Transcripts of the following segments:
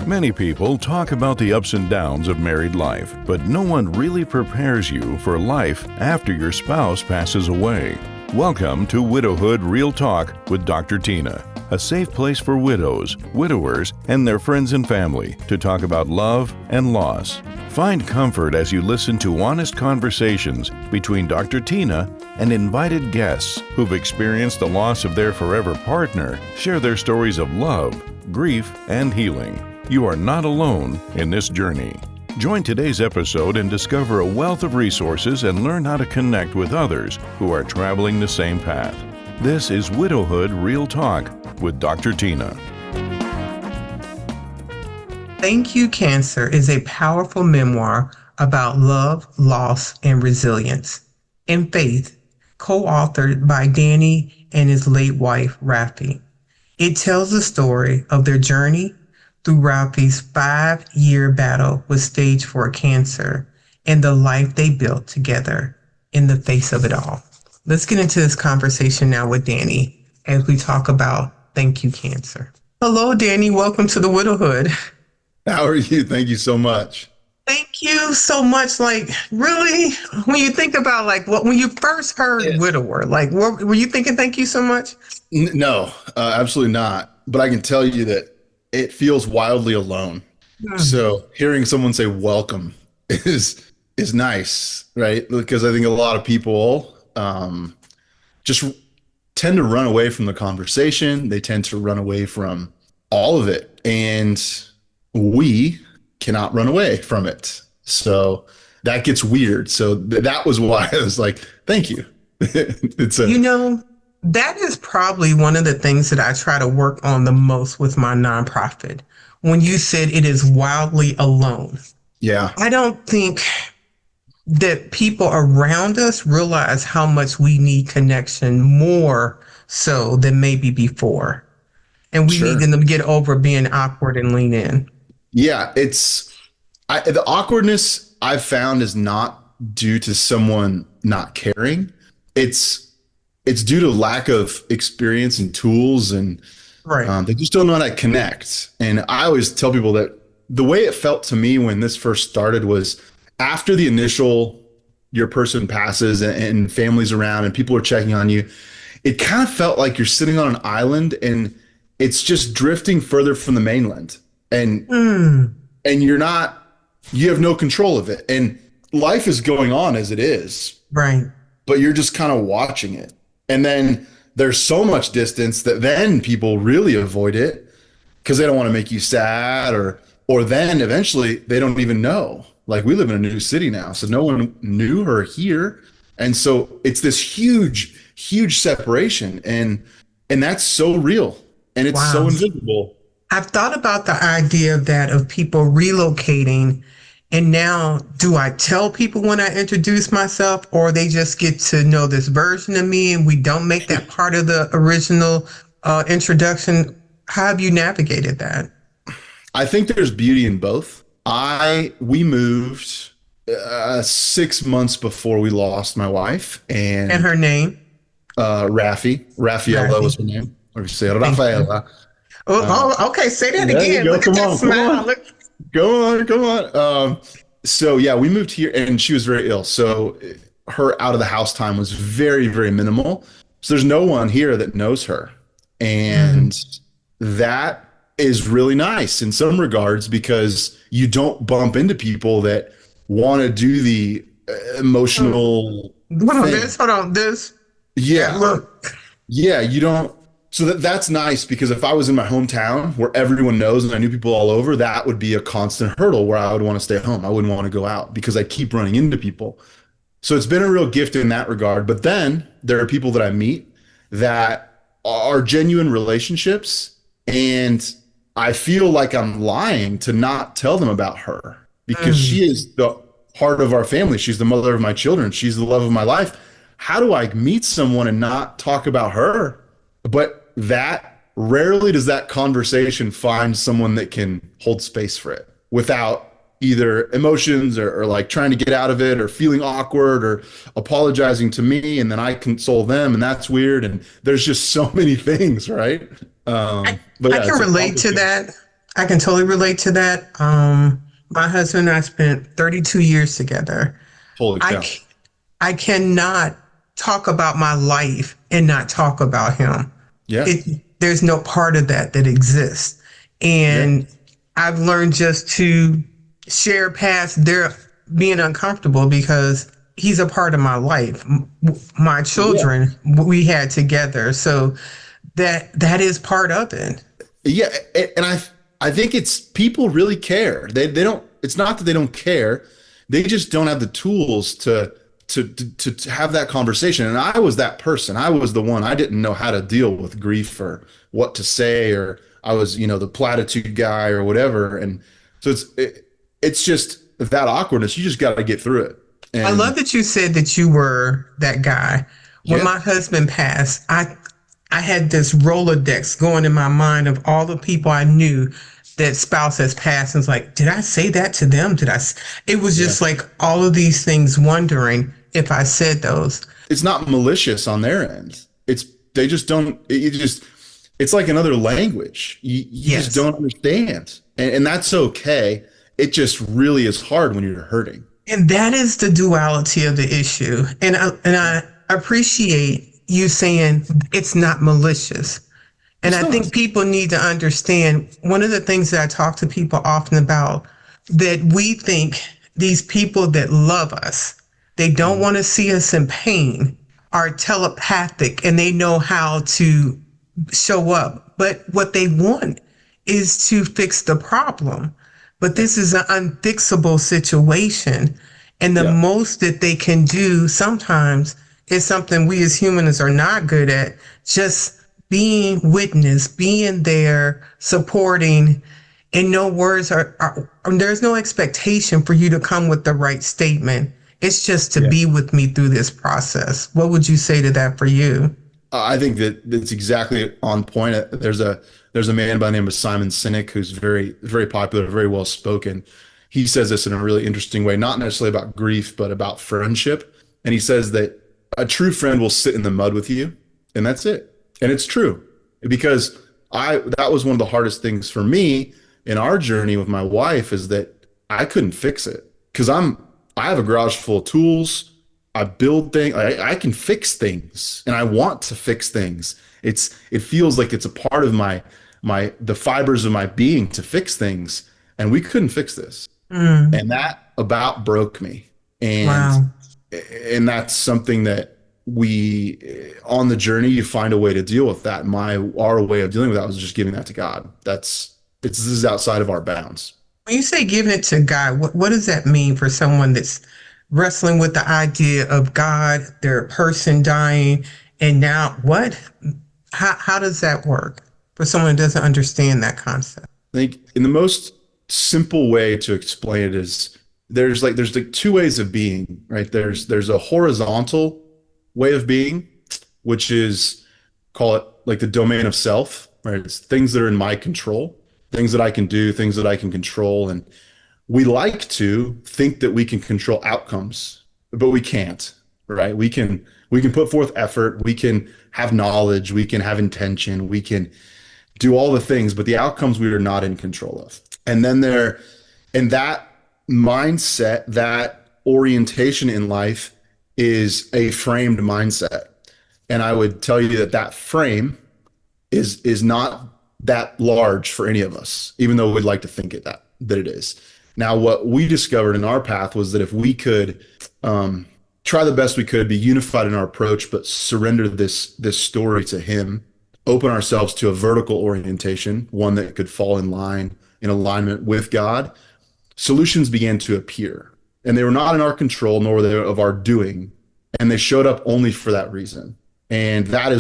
Many people talk about the ups and downs of married life, but no one really prepares you for life after your spouse passes away. Welcome to Widowhood Real Talk with Dr. Tina, a safe place for widows, widowers, and their friends and family to talk about love and loss. Find comfort as you listen to honest conversations between Dr. Tina and invited guests who've experienced the loss of their forever partner, share their stories of love, grief, and healing. You are not alone in this journey. Join today's episode and discover a wealth of resources and learn how to connect with others who are traveling the same path. This is Widowhood Real Talk with Dr. Tina. Thank You, Cancer is a powerful memoir about love, loss, and resilience and faith, co-authored by Danny and his late wife, Rafi. It tells the story of their journey through Rafi's 5-year battle with stage 4 cancer and the life they built together in the face of it all. Let's get into this conversation now with Danny as we talk about Thank You, Cancer. Hello, Danny. Welcome to the Widowhood. How are you? Thank you so much. Thank you so much. Like, really, when you think about when you first heard Widower, what were you thinking? Thank you so much. No, absolutely not. But I can tell you that it feels wildly alone. So hearing someone say welcome is nice, right? Because I think a lot of people just tend to run away from the conversation. They tend to run away from all of it. And we cannot run away from it. So that gets weird. So that was why I was like, thank you. That is probably one of the things that I try to work on the most with my nonprofit. When you said it is wildly alone. Yeah. I don't think that people around us realize how much we need connection more so than maybe before. And we need them to get over being awkward and lean in. Yeah, the awkwardness I've found is not due to someone not caring. It's due to lack of experience and tools, and they just don't know how to connect. And I always tell people that the way it felt to me when this first started was after the initial, your person passes and family's around and people are checking on you, it kind of felt like you're sitting on an island and it's just drifting further from the mainland. And you have no control of it. And life is going on as it is. Right. But you're just kind of watching it. And then there's so much distance that then people really avoid it because they don't want to make you sad or then eventually they don't even know. Like, we live in a new city now, so no one knew her here. And so it's this huge, huge separation. And that's so real. And it's so invisible. I've thought about the idea of people relocating. And now, do I tell people when I introduce myself, or they just get to know this version of me and we don't make that part of the original introduction? How have you navigated that? I think there's beauty in both. We moved 6 months before we lost my wife. And her name? Rafaela was her name. Or you say Rafaela. Okay. Say that again. Go. Look at that smile. Come on. So yeah, we moved here and she was very ill. So her out of the house time was very, very minimal. So there's no one here that knows her. And that is really nice in some regards because you don't bump into people that want to do the emotional Hold on. This. Yeah. Look. Yeah, you don't. So that's nice because if I was in my hometown where everyone knows and I knew people all over, that would be a constant hurdle where I would want to stay home. I wouldn't want to go out because I keep running into people. So it's been a real gift in that regard. But then there are people that I meet that are genuine relationships, and I feel like I'm lying to not tell them about her because she is the heart of our family. She's the mother of my children. She's the love of my life. How do I meet someone and not talk about her? But that rarely does that conversation find someone that can hold space for it without either emotions or like trying to get out of it or feeling awkward or apologizing to me, and then I console them, and that's weird. And there's just so many things, right? I can relate to that. I can totally relate to that. My husband and I spent 32 years together. Holy I, cow. c- I cannot talk about my life and not talk about him. Yeah. There's no part of that that exists. Yeah. And I've learned just to share past their being uncomfortable because he's a part of my life. My Yeah. children, we had together. So that is part of it. Yeah. And I think it's people really care. They don't, it's not that they don't care. They just don't have the tools to have that conversation. And I was that person. I was the one. I didn't know how to deal with grief or what to say, or I was, the platitude guy or whatever. And so it's just that awkwardness. You just got to get through it. I And love that you said that you were that guy. When yeah, my husband passed, I had this Rolodex going in my mind of all the people I knew that spouse has passed. And it's like, did I say that to them? It was yeah. just like all of these things, wondering if I said those. It's not malicious on their end. They just don't, it's like another language. You just Yes. don't understand. And that's okay. It just really is hard when you're hurting. And that is the duality of the issue. And I appreciate you saying it's not malicious. And It's I not. think people need to understand one of the things that I talk to people often about, that we think these people that love us, they don't Mhm. want to see us in pain, are telepathic and they know how to show up. But what they want is to fix the problem. But Yeah. this is an unfixable situation. And the Yeah. most that they can do sometimes is something we as humans are not good at, just being witness, being there, supporting, and no words there's no expectation for you to come with the right statement. It's just to Yeah. be with me through this process. What would you say to that for you? I think that that's exactly on point. There's a man by the name of Simon Sinek who's very, very popular, very well spoken. He says this in a really interesting way, not necessarily about grief, but about friendship. And he says that a true friend will sit in the mud with you, and that's it. And it's true because I that was one of the hardest things for me in our journey with my wife is that I couldn't fix it because I have a garage full of tools. I build things. I can fix things, and I want to fix things. It feels like it's a part of the fibers of my being to fix things, and we couldn't fix this, Mm, and that about broke me. And wow. and that's something that we on the journey you find a way to deal with that. Our way of dealing with that was just giving that to God. This is outside of our bounds. When you say giving it to God, what does that mean for someone that's wrestling with the idea of God, their person dying, and now what? How does that work for someone who doesn't understand that concept? I think in the most simple way to explain it is there's like two ways of being, right? There's a horizontal way of being, which is call it like the domain of self, right? It's things that are in my control, things that I can do, things that I can control. And we like to think that we can control outcomes, but we can't, right? We can put forth effort, we can have knowledge, we can have intention, we can do all the things, but the outcomes we are not in control of. And then and that mindset, that orientation in life is a framed mindset. And I would tell you that that frame is not that large for any of us, even though we'd like to think that it is. Now, what we discovered in our path was that if we could try the best we could, be unified in our approach, but surrender this story to Him, open ourselves to a vertical orientation, one that could fall in alignment with God, solutions began to appear. And they were not in our control, nor were they of our doing. And they showed up only for that reason. And that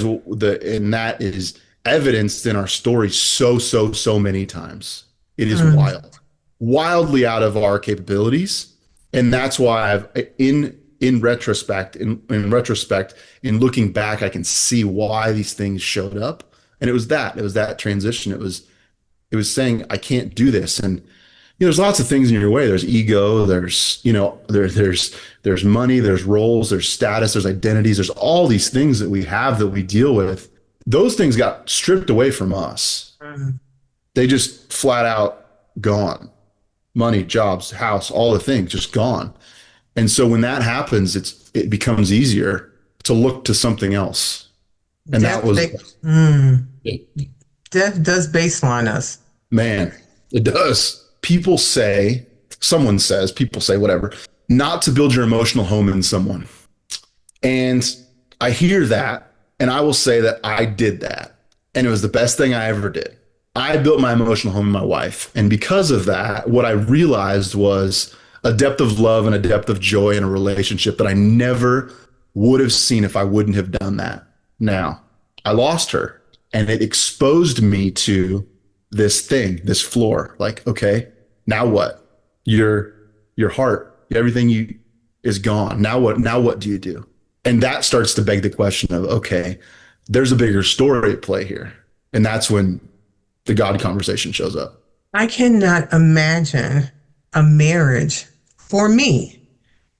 is evidenced in our story so many times. It is Mm, wildly out of our capabilities. And that's why in retrospect, in looking back, I can see why these things showed up. And it was that transition. It was saying, I can't do this. And there's lots of things in your way. There's ego, there's money, there's roles, there's status, there's identities, there's all these things that we have that we deal with. Those things got stripped away from us. mm, They just flat out gone. Money, jobs, house, all the things just gone. And so when that happens, it becomes easier to look to something else. And Death, that was, death does baseline us. man, it does. People say, whatever, not to build your emotional home in someone. And I hear that, and I will say that I did that. And it was the best thing I ever did. I built my emotional home in my wife. And because of that, what I realized was a depth of love and a depth of joy in a relationship that I never would have seen if I wouldn't have done that. Now, I lost her, and it exposed me to this thing, this floor. Like, okay, now what? Your heart, everything you is gone. Now what? Now what do you do? And that starts to beg the question of, okay, there's a bigger story at play here. And that's when the God conversation shows up. I cannot imagine a marriage for me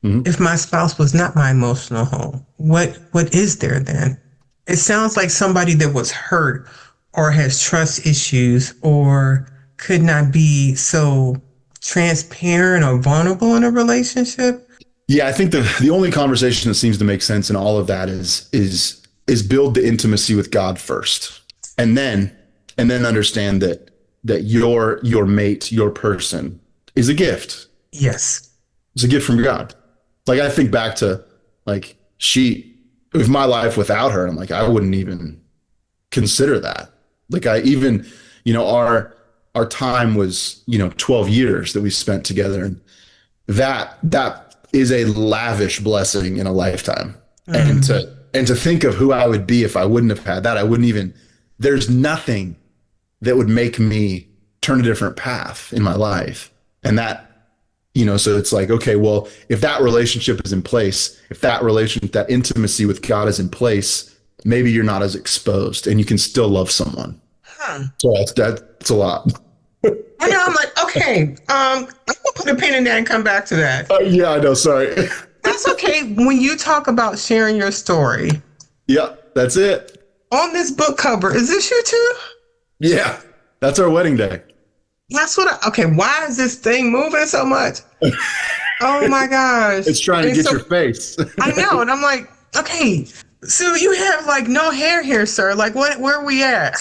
if my spouse was not my emotional home. What is there then? It sounds like somebody that was hurt or has trust issues or could not be so transparent or vulnerable in a relationship. Yeah, I think the only conversation that seems to make sense in all of that is build the intimacy with God first, and then understand that your mate, your person, is a gift. Yes, it's a gift from God. Like, I think back to, like, with my life without her, I'm like, I wouldn't even consider that. Like, I even, our time was 12 years that we spent together, and that is a lavish blessing in a lifetime. And to think of who I would be if I wouldn't have had that, there's nothing that would make me turn a different path in my life. And that, so it's like, okay, well, if that relationship is in place, if that intimacy with God is in place, maybe you're not as exposed and you can still love someone. So that's a lot. I know. I'm like, okay, I'm gonna put a pin in that and come back to that. Yeah, I know. Sorry. That's okay. When you talk about sharing your story, yeah, that's it. On this book cover, is this you too? Yeah, that's our wedding day. That's what. Okay, why is this thing moving so much? Oh my gosh! It's trying to get your face. I know, and I'm like, okay, so you have like no hair here, sir. Like, where are we at?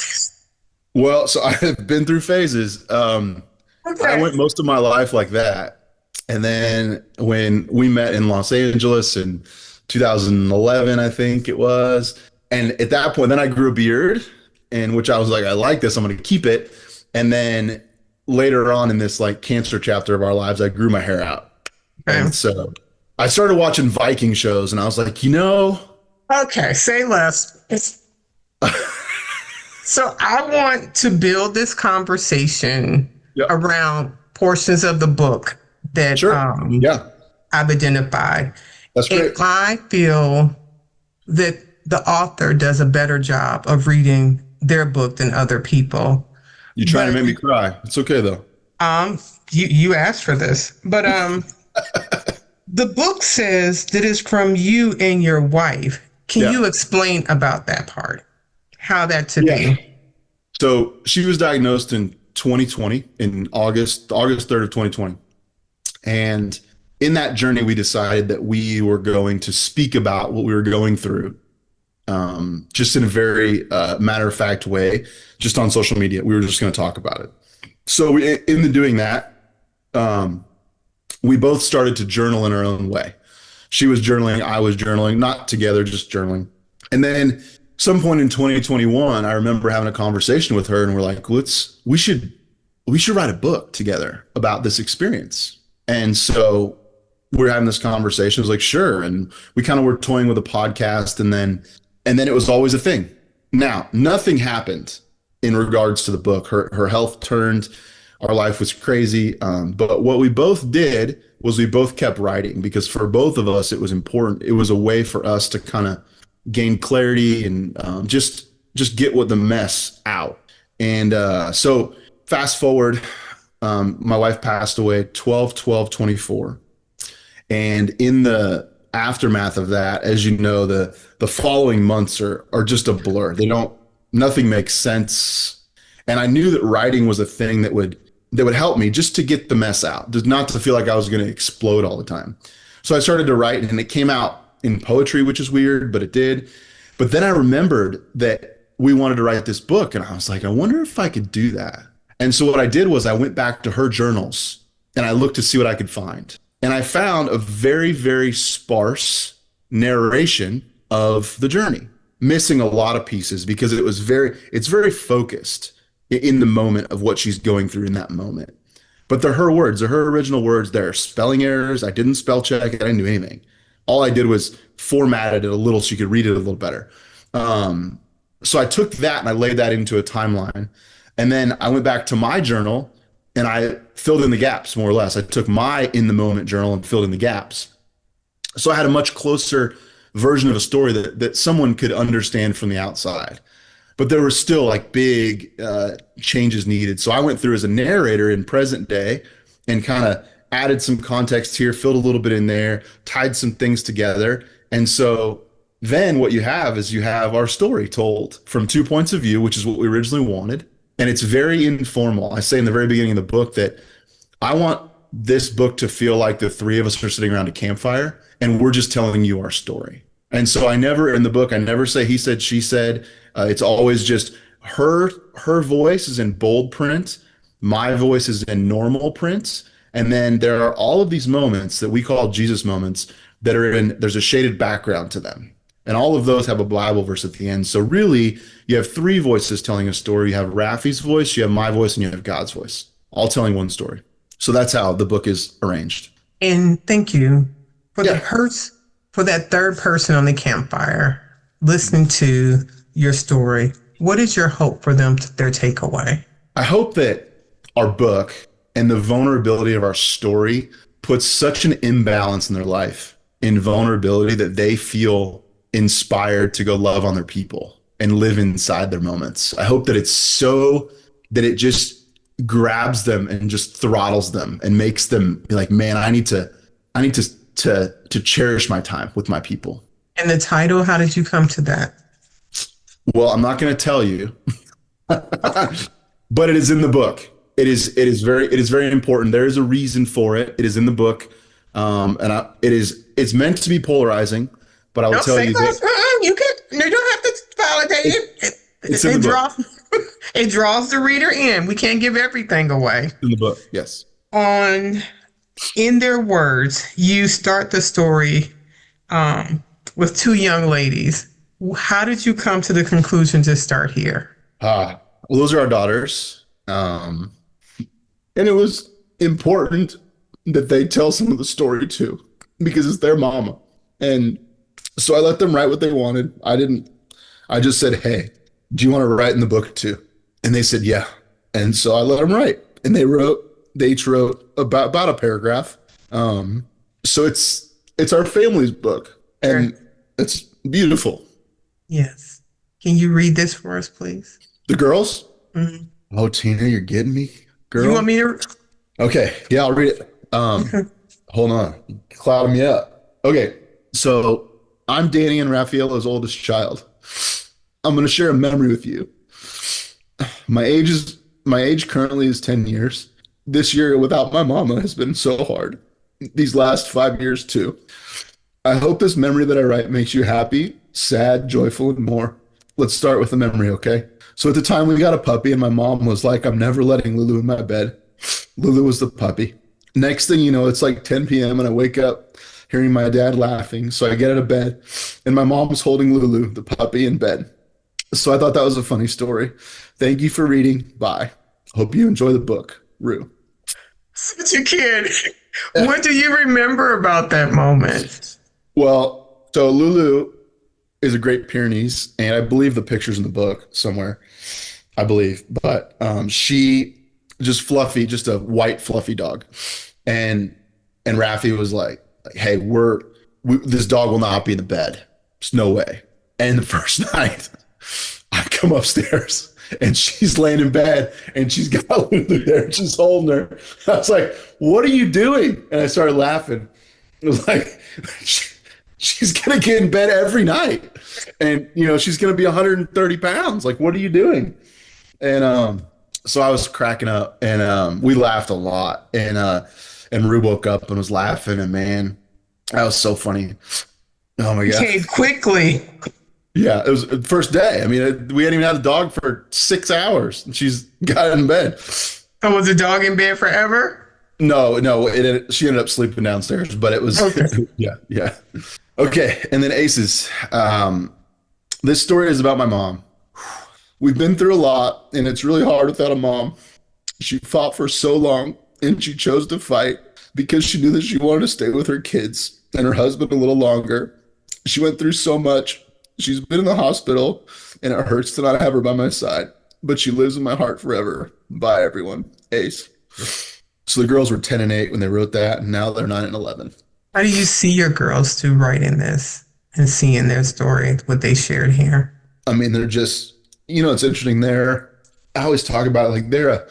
Well, so I've been through phases. Okay. I went most of my life like that. And then when we met in Los Angeles in 2011, I think it was. And at that point, then I grew a beard, in which I was like, I like this, I'm going to keep it. And then later on in this like cancer chapter of our lives, I grew my hair out. Okay. And so I started watching Viking shows, and I was like, Okay, say less. So I want to build this conversation around portions of the book that I've identified. That's great. And I feel that the author does a better job of reading their book than other people. You're trying to make me cry. It's okay though. You asked for this, but the book says that it's from you and your wife. Can you explain about that part? How that to be? So she was diagnosed in 2020, in August 3rd of 2020. And in that journey, we decided that we were going to speak about what we were going through, just in a very matter-of-fact way, just on social media. We were just going to talk about it. So in doing that, we both started to journal in our own way. She was journaling, I was journaling, not together, just journaling. And then some point in 2021, I remember having a conversation with her, and we're like, we should write a book together about this experience. And so we're having this conversation. I was like, sure. And we kind of were toying with a podcast, and then it was always a thing. Now, nothing happened in regards to the book. Her health turned, our life was crazy. But what we both did was we both kept writing, because for both of us, it was important. It was a way for us to kind of gain clarity and just get what the mess out. And so fast forward, my wife passed away 12/12/24. And in the aftermath of that, as you know, the following months are just a blur. Nothing makes sense. And I knew that writing was a thing that would help me just to get the mess out, just not to feel like I was going to explode all the time. So I started to write, and it came out in poetry, which is weird, but it did. But then I remembered that we wanted to write this book, and I was like, I wonder if I could do that. And so what I did was I went back to her journals and I looked to see what I could find. And I found a very, very sparse narration of the journey, missing a lot of pieces because it's very focused in the moment of what she's going through in that moment. But they're her words, they're her original words. There are spelling errors. I didn't spell check it. I didn't do anything. All I did was formatted it a little so you could read it a little better. So I took that and I laid that into a timeline. And then I went back to my journal and I filled in the gaps, more or less. I took my in the moment journal and filled in the gaps. So I had a much closer version of a story that someone could understand from the outside. But there were still like big changes needed. So I went through as a narrator in present day and kind of added some context here, filled a little bit in there, tied some things together. And so then what you have is you have our story told from two points of view, which is what we originally wanted. And it's very informal. I say in the very beginning of the book that I want this book to feel like the three of us are sitting around a campfire and we're just telling you our story. And so I never, in the book, I never say he said, she said. It's always just her voice is in bold print. My voice is in normal print. And then there are all of these moments that we call Jesus moments that are there's a shaded background to them. And all of those have a Bible verse at the end. So really, you have three voices telling a story. You have Rafi's voice, you have my voice, and you have God's voice, all telling one story. So that's how the book is arranged. And thank you for for that third person on the campfire, listening to your story. What is your hope for them, their takeaway? I hope that our book and the vulnerability of our story puts such an imbalance in their life, in vulnerability, that they feel inspired to go love on their people and live inside their moments. I hope that it's so that it just grabs them and just throttles them and makes them be like, man, I need to cherish my time with my people. And the title, how did you come to that? Well, I'm not going to tell you, but it is in the book. It is very important. There is a reason for it. It is in the book. It's meant to be polarizing, but I will tell you that you don't have to validate it. It's in the book. It draws the reader in. We can't give everything away. In the book, yes. In their words, you start the story with two young ladies. How did you come to the conclusion to start here? Well, those are our daughters. And it was important that they tell some of the story too, because it's their mama. And so I let them write what they wanted. I just said, hey, do you want to write in the book too? And they said, yeah. And so I let them write. And they each wrote about a paragraph. So it's our family's book. And it's beautiful. Yes. Can you read this for us, please? The girls? Mm-hmm. Oh, Tina, you're getting me, girl. You want me to? Okay. Yeah, I'll read it. Hold on. Clouding me up. Okay. So I'm Danny and Raffaella's oldest child. I'm going to share a memory with you. My age currently is 10 years. This year without my mama has been so hard. These last 5 years too. I hope this memory that I write makes you happy, sad, joyful, and more. Let's start with the memory, okay? So at the time we got a puppy and my mom was like, I'm never letting Lulu in my bed. Lulu was the puppy. Next thing you know, it's like 10 p.m. and I wake up hearing my dad laughing. So I get out of bed and my mom was holding Lulu, the puppy, in bed. So I thought that was a funny story. Thank you for reading. Bye. Hope you enjoy the book. Rue. Such a kid. What do you remember about that moment? Well, so Lulu is a Great Pyrenees, and I believe the picture's in the book somewhere, I believe. But she just fluffy, just a white fluffy dog. And Raffi was like, hey, this dog will not be in the bed. There's no way. And the first night, I come upstairs and she's laying in bed and she's got Lulu there and she's holding her. I was like, what are you doing? And I started laughing. It was like, she's going to get in bed every night. And, she's going to be 130 pounds. Like, what are you doing? And so I was cracking up, and we laughed a lot, and Rue woke up and was laughing, and man, that was so funny. Oh my god. Okay, quickly. Yeah, it was the first day. I mean, we hadn't even had the dog for 6 hours, and she's got in bed. Oh, was the dog in bed forever? No, no, she ended up sleeping downstairs, but it was, Okay. yeah, yeah. Okay, and then Aces. This story is about my mom. We've been through a lot, and it's really hard without a mom. She fought for so long, and she chose to fight because she knew that she wanted to stay with her kids and her husband a little longer. She went through so much. She's been in the hospital, and it hurts to not have her by my side, but she lives in my heart forever. Bye, everyone. Ace. So the girls were 10 and 8 when they wrote that, and now they're 9 and 11. How do you see your girls to writing this and seeing their story, what they shared here? I mean, they're just, it's interesting. I always talk about it, like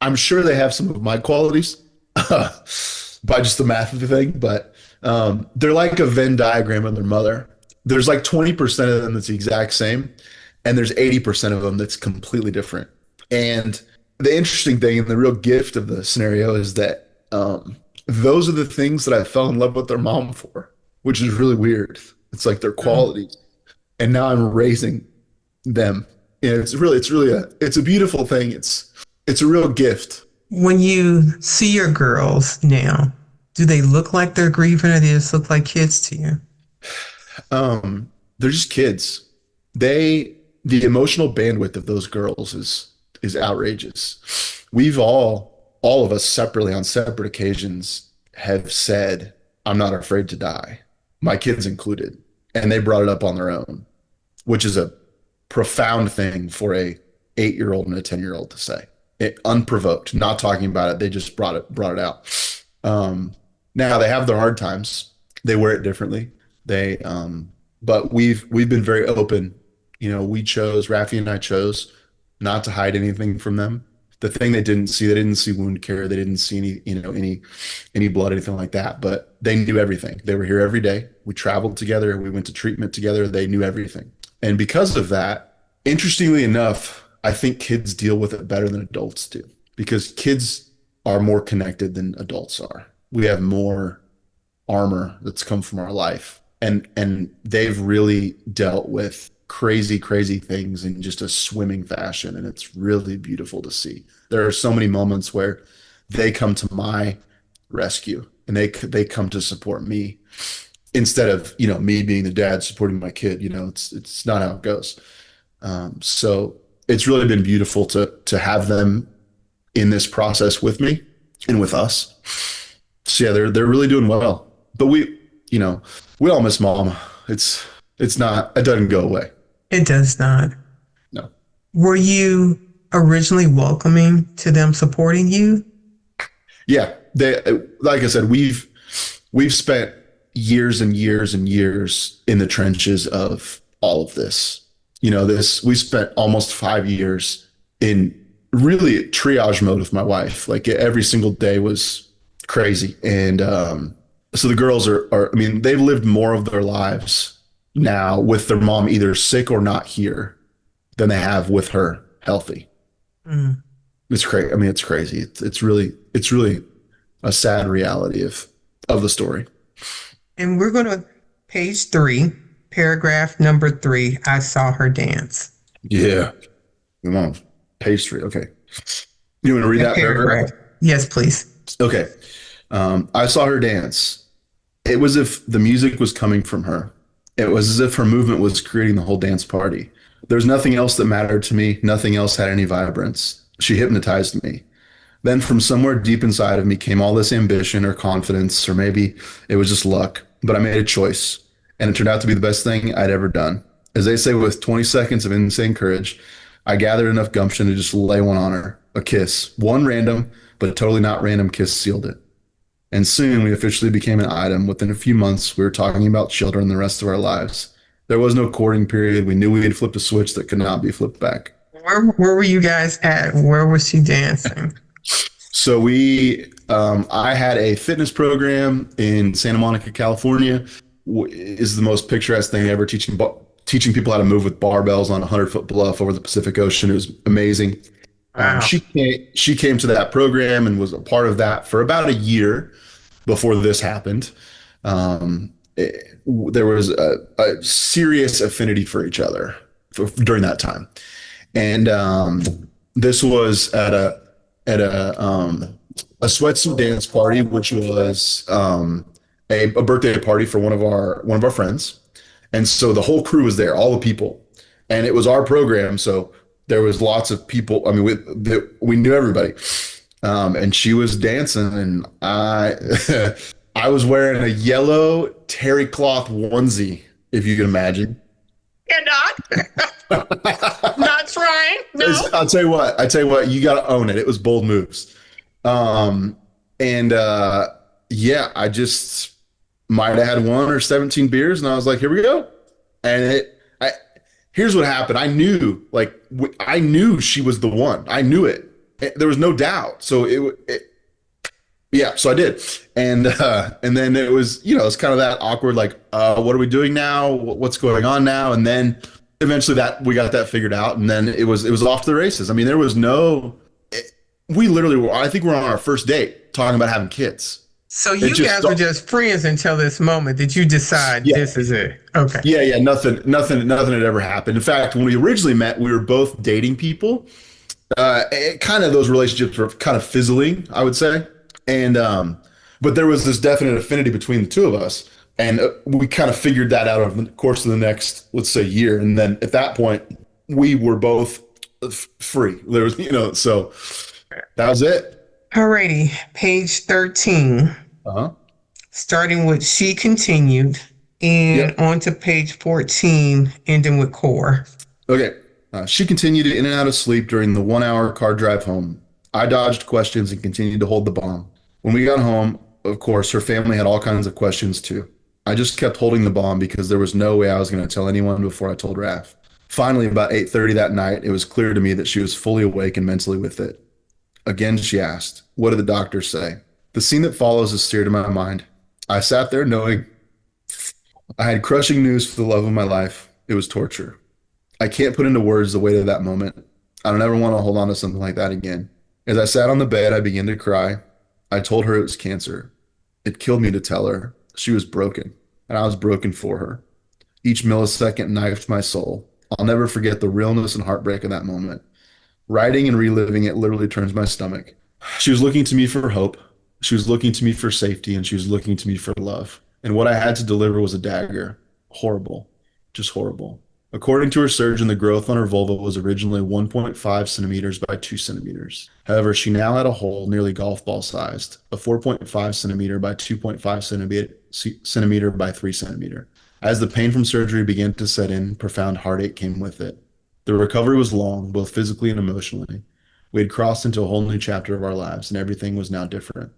I'm sure they have some of my qualities by just the math of the thing, but they're like a Venn diagram of their mother. There's like 20% of them that's the exact same, and there's 80% of them that's completely different. And the interesting thing and the real gift of the scenario is that those are the things that I fell in love with their mom for, which is really weird. It's like their qualities. And now I'm raising them. And it's a beautiful thing. It's a real gift. When you see your girls now, do they look like they're grieving or do they just look like kids to you? They're just kids. The emotional bandwidth of those girls is outrageous. We've all of us separately on separate occasions have said, I'm not afraid to die, my kids included. And they brought it up on their own, which is a profound thing for a 8-year-old and a 10-year-old to say. Unprovoked, not talking about it. They just brought it out. Now they have their hard times. They wear it differently. But we've been very open. Rafi and I chose not to hide anything from them. The thing they didn't see wound care. They didn't see any blood, anything like that, but they knew everything. They were here every day. We traveled together. We went to treatment together. They knew everything. And because of that, interestingly enough, I think kids deal with it better than adults do because kids are more connected than adults are. We have more armor that's come from our life, and they've really dealt with crazy things in just a swimming fashion, and it's really beautiful to see. There are so many moments where they come to my rescue and they come to support me instead of me being the dad supporting my kid. It's not how it goes. So it's really been beautiful to have them in this process with me and with us. So yeah, they're really doing well. But we all miss mom. It doesn't go away. It does not. No. Were you originally welcoming to them supporting you? Yeah. Like I said, we've spent years and years and years in the trenches of all of this. We spent almost 5 years in really triage mode with my wife. Like every single day was crazy. And so the girls they've lived more of their lives now with their mom either sick or not here than they have with her healthy. Mm. It's crazy. It's crazy. It's really a sad reality of the story. And we're going to page 3, paragraph number 3. I saw her dance. Yeah. Come on. Page 3. Okay. You want to read that paragraph? Yes, please. Okay. I saw her dance. It was as if the music was coming from her. It was as if her movement was creating the whole dance party. There's nothing else that mattered to me. Nothing else had any vibrance. She hypnotized me. Then from somewhere deep inside of me came all this ambition or confidence, or maybe it was just luck, but I made a choice, and it turned out to be the best thing I'd ever done. As they say, with 20 seconds of insane courage, I gathered enough gumption to just lay one on her. A kiss. One random, but totally not random kiss sealed it. And soon we officially became an item. Within a few months, we were talking about children the rest of our lives. There was no courting period. We knew we had flipped a switch that could not be flipped back. Where were you guys at? Where was she dancing? So I had a fitness program in Santa Monica, California. Is the most picturesque thing ever, teaching people how to move with barbells on a 100-foot bluff over the Pacific Ocean. It was amazing. Wow. She came to that program and was a part of that for about a year before this happened. There was a serious affinity for each other during that time, and this was at a sweatsuit dance party, which was a birthday party for one of our friends, and so the whole crew was there, all the people, and it was our program, so there was lots of people. I mean, we knew everybody, and she was dancing, and I I was wearing a yellow terry cloth onesie, if you can imagine. You're not trying. No. I tell you what, you got to own it. It was bold moves. And yeah, I just might have had one or 17 beers, and I was like, here we go. And here's what happened. I knew she was the one. I knew it. There was no doubt. So yeah, so I did. And then it was, it's kind of that awkward, like, what are we doing now? What's going on now? And then eventually we got that figured out, and then it was off to the races. I mean, there was we literally were, I think we're on our first date talking about having kids. So you guys were just friends until this moment that you decide this is it. Okay. Yeah. Nothing had ever happened. In fact, when we originally met, we were both dating people. Kind of those relationships were kind of fizzling, I would say. And, but there was this definite affinity between the two of us. And we kind of figured that out over the course of the next, let's say, year. And then at that point, we were both free. There was, so that was it. Alrighty, page 13. Starting with she continued, and on to page 14, ending with core. Okay. She continued in and out of sleep during the 1-hour car drive home. I dodged questions and continued to hold the bomb. When we got home, of course, her family had all kinds of questions too. I just kept holding the bomb because there was no way I was going to tell anyone before I told Raph. Finally, about 8:30 that night, it was clear to me that she was fully awake and mentally with it. Again, she asked, "What did the doctor say?" The scene that follows is seared in my mind. I sat there knowing I had crushing news for the love of my life. It was torture. I can't put into words the weight of that moment. I don't ever want to hold on to something like that again. As I sat on the bed, I began to cry. I told her it was cancer. It killed me to tell her. She was broken, and I was broken for her. Each millisecond knifed my soul. I'll never forget the realness and heartbreak of that moment. Writing and reliving it literally turns my stomach. She was looking to me for hope. She was looking to me for safety, and she was looking to me for love. And what I had to deliver was a dagger. Horrible. Just horrible. According to her surgeon, the growth on her vulva was originally 1.5 centimeters by 2 centimeters. However, she now had a hole nearly golf ball sized, a 4.5 centimeter by 2.5 centimeter by 3 centimeter. As the pain from surgery began to set in, profound heartache came with it. The recovery was long, both physically and emotionally. We had crossed into a whole new chapter of our lives, and everything was now different.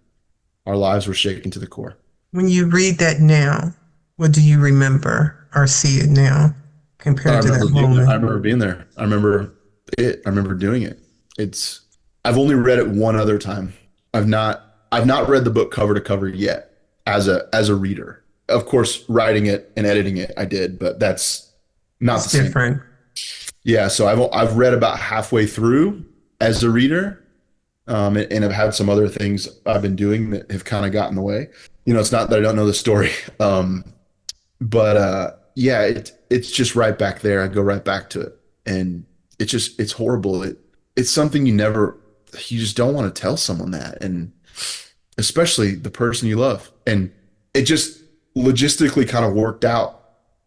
Our lives were shaken to the core. When you read that now, what do you remember or see it now compared to that moment? I remember being there. I remember it. I remember doing it. I've only read it one other time. I've not read the book cover to cover yet as a reader. Of course, writing it and editing it, I did, but that's not the same. Different. Yeah, so I've read about halfway through as a reader, and I've had some other things I've been doing that have kind of got in the way. It's not that I don't know the story, but yeah, it's just right back there. I go right back to it, and it's horrible. It's something you just don't want to tell someone that, and especially the person you love. And it just logistically kind of worked out.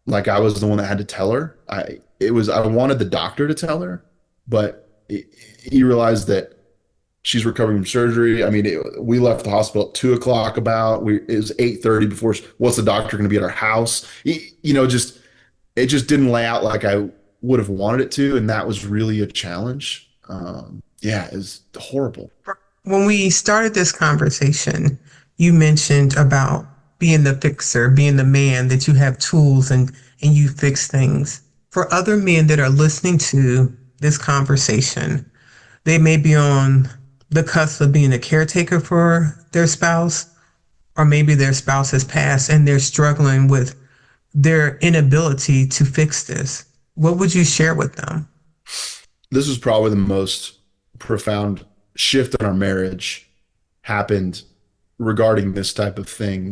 Like I was the one that had to tell her. I wanted the doctor to tell her, but he realized that she's recovering from surgery. I mean, we left the hospital at 2:00 it was 8:30 before. What's the doctor going to be at our house? It just didn't lay out like I would have wanted it to. And that was really a challenge. Yeah, it was horrible. When we started this conversation, you mentioned about being the fixer, being the man, that you have tools and you fix things. For other men that are listening to this conversation, they may be on the cusp of being a caretaker for their spouse, or maybe their spouse has passed and they're struggling with their inability to fix this. What would you share with them? This was probably the most profound shift in our marriage happened regarding this type of thing.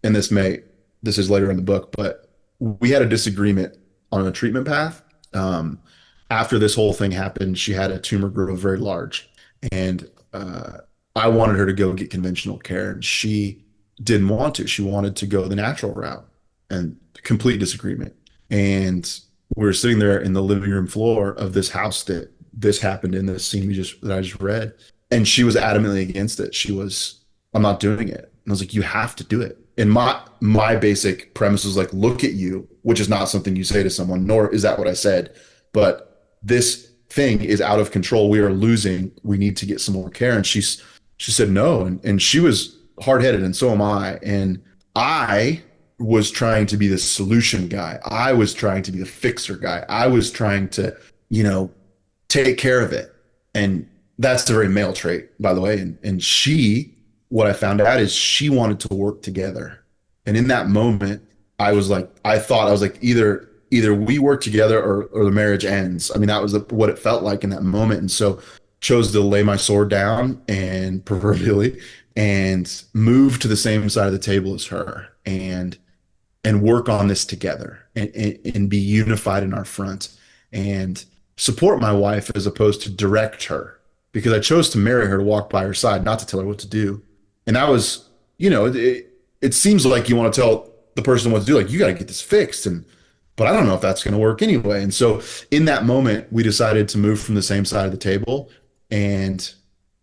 And this is later in the book, but we had a disagreement on a treatment path. After this whole thing happened, she had a tumor grow very large, and I wanted her to go get conventional care, and she didn't want to. She wanted to go the natural route, and complete disagreement. And we were sitting there in the living room floor of this house that this happened in, this scene that I just read, and she was adamantly against it. She was, I'm not doing it. And I was like, you have to do it. And my basic premise was like, look at you, which is not something you say to someone, nor is that what I said. But this thing is out of control. We are losing. We need to get some more care. And she said no. And she was hard-headed, and so am I. And I was trying to be the solution guy. I was trying to be the fixer guy. I was trying to, take care of it. And that's a very male trait, by the way. And she, what I found out is she wanted to work together. And in that moment, I was like, either we work together or the marriage ends. I mean, that was what it felt like in that moment. And so chose to lay my sword down and proverbially and move to the same side of the table as her and work on this together and be unified in our front and support my wife as opposed to direct her, because I chose to marry her to walk by her side, not to tell her what to do. And I was, it seems like you want to tell the person what to do, like, you got to get this fixed. But I don't know if that's going to work anyway. And so in that moment, we decided to move from the same side of the table, and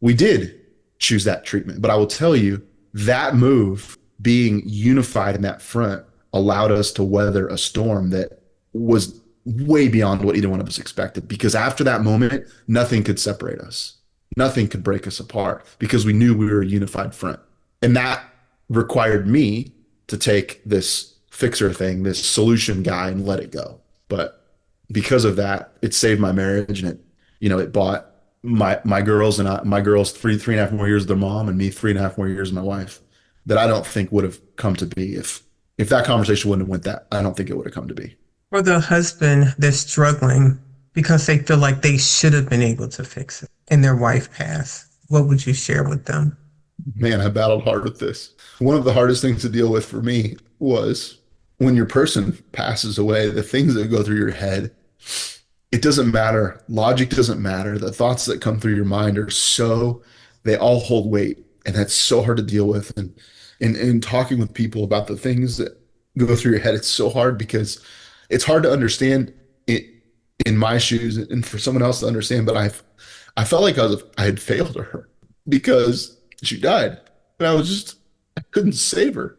we did choose that treatment. But I will tell you, that move, being unified in that front, allowed us to weather a storm that was way beyond what either one of us expected. Because after that moment, nothing could separate us. Nothing could break us apart, because we knew we were a unified front. And that required me to take this fixer thing, this solution guy, and let it go. But because of that, it saved my marriage, and it bought my girls and my girls three and a half more years of their mom, and me 3.5 more years of my wife, that I don't think would have come to be if that conversation wouldn't have went that. I don't think it would have come to be. For the husband that's struggling because they feel like they should have been able to fix it and their wife passed, what would you share with them? Man, I battled hard with this. One of the hardest things to deal with for me was when your person passes away, the things that go through your head, it doesn't matter. Logic doesn't matter. The thoughts that come through your mind they all hold weight. And that's so hard to deal with. And in talking with people about the things that go through your head, it's so hard, because it's hard to understand it in my shoes and for someone else to understand. But I felt like I had failed her because she died, and I couldn't save her.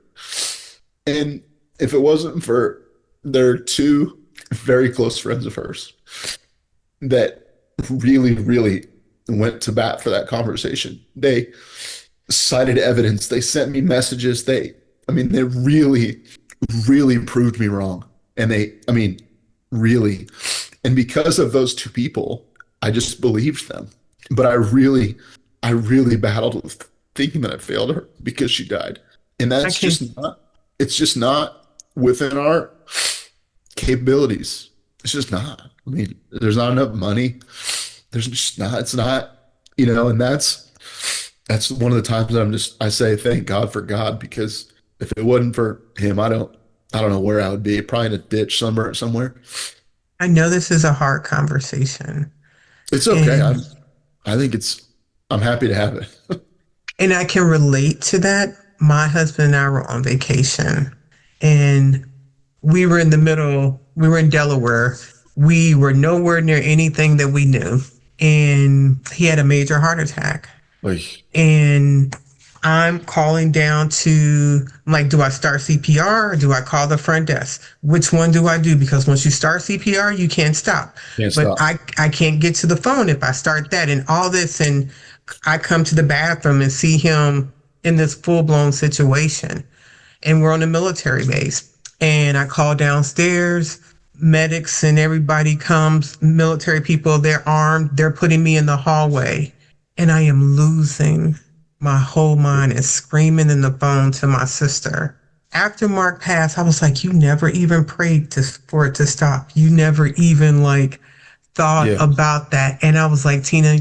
And if it wasn't for their two very close friends of hers that really, really went to bat for that conversation, they cited evidence, they sent me messages, they really, really proved me wrong. And really. And because of those two people, I just believed them. But I really battled with thinking that I failed her because she died. And it's just not within our capabilities. It's just not. There's not enough money. There's just not, it's not, and that's one of the times that I say, thank God for God, because if it wasn't for him, I don't know where I would be. Probably in a ditch somewhere. I know this is a hard conversation. It's okay. I'm happy to have it. And I can relate to that. My husband and I were on vacation, and we were in Delaware. We were nowhere near anything that we knew. And he had a major heart attack. Oy. And I'm calling down I'm like, do I start CPR or do I call the front desk? Which one do I do? Because once you start CPR, you can't stop. I can't get to the phone if I start that and all this. And I come to the bathroom and see him in this full-blown situation. And we're on a military base. And I call downstairs. Medics and everybody comes, military people, they're armed, they're putting me in the hallway, and I am losing my whole mind and screaming in the phone to my sister. After Mark passed, I was like, you never even prayed for it to stop. You never even thought about that. And I was like, Tina,